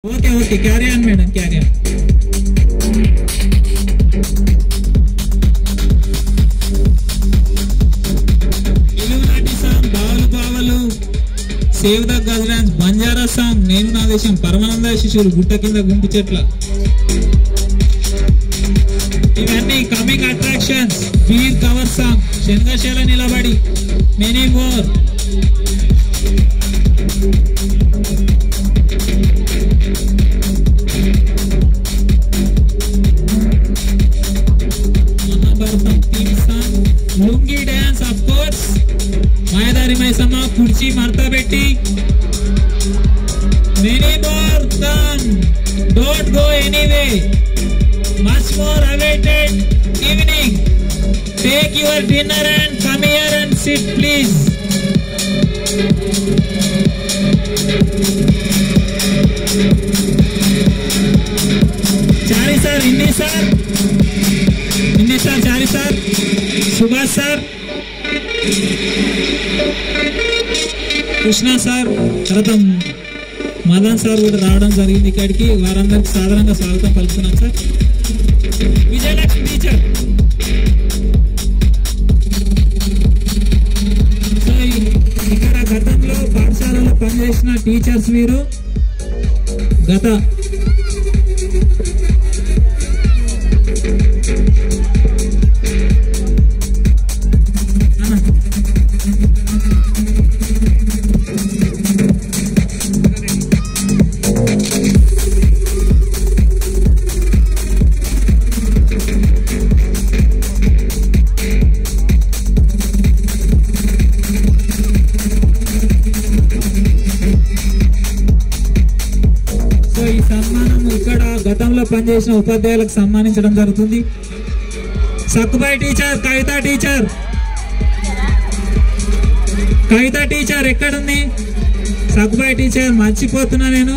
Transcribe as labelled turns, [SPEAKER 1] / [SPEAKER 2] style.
[SPEAKER 1] Okay okay carry on madam carry on. ఇల్లునాటి song బావలు బావలు, save the Gajaraj, Banjara song నేను నా దేశం, పరమానంద శిశువులు, గుట్ట కింద గుంపు చెట్ల. ఇవన్నీ కమింగ్ అట్రాక్షన్స్. వీర్ కవర్ సాంగ్, శంగశల నిలబడి, many more. Mahabharatam theme song, lungi dance of course, మాయదారి మైసమ్మ, కుర్చీ మడత పెట్టి, many more come, don't go anyway, much more awaited evening. Take your dinner and come here and sit please. Chari sir, Inni sir, Chari sir, Subhash sir, Krishna sir, తర్వాత Madan sir కూడా రావడం జరిగింది ఇక్కడికి. వారందరికి సాధారణంగా స్వాగతం పలుకుతున్నాం సార్. విజయలక్ష్మి టీచర్. సో ఇక్కడ గతంలో పాఠశాలలో పనిచేసిన టీచర్స్ వీరు. గత ఈ సన్మానం ఇక్కడ గతంలో పనిచేసిన ఉపాధ్యాయులకు సన్మానించడం జరుగుతుంది. సక్కుబాయ్ టీచర్, కవిత టీచర్, కవిత టీచర్ ఎక్కడుంది? సక్కుబాయ్ టీచర్ మర్చిపోతున్నా నేను.